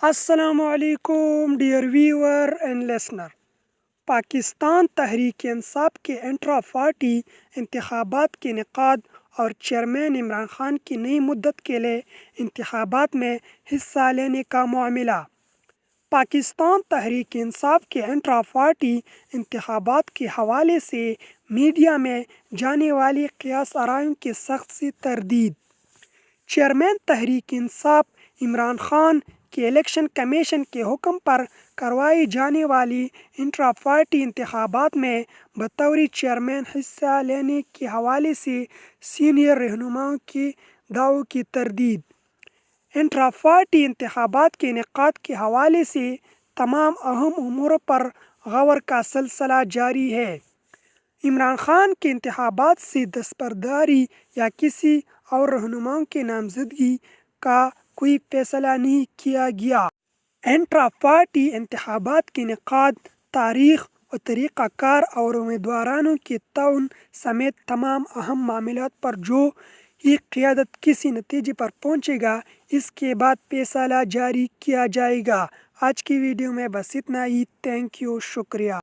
السلام علیکم dear viewer and listener. Pakistan Tehreek Insaf کے انٹرا پارٹی انتخابات کے انعقاد اور چیئرمین عمران خان کی نئی مدت کے لیے انتخابات میں حصہ لینے کا معاملہ۔ پاکستان تحریک انصاف کے انٹرا پارٹی انتخابات کے حوالے سے میڈیا میں جانے والی قیاس آرائیوں کی سخت سی تردید۔ چیئرمین تحریک انصاف عمران خان کے الیکشن کمیشن کے حکم پر کروائی جانے والی انٹرا پارٹی انتخابات میں بطور چیئرمین حصہ لینے کے حوالے سے سینئر رہنماؤں کے دعووں کی تردید۔ انٹرا پارٹی انتخابات کے انعقاد کے حوالے سے تمام اہم امور پر غور کا سلسلہ جاری ہے۔ عمران خان کے انتخابات سے دستبرداری یا کسی اور رہنماؤں کی نامزدگی کا کوئی فیصلہ نہیں کیا گیا۔ انٹرا پارٹی انتخابات کے انعقاد، تاریخ و طریقہ کار اور امیدواروں کے تعین سمیت تمام اہم معاملات پر جو ہی قیادت کسی نتیجے پر پہنچے گا، اس کے بعد فیصلہ جاری کیا جائے گا۔ آج کی ویڈیو میں بس اتنا ہی۔ تھینک یو، شکریہ۔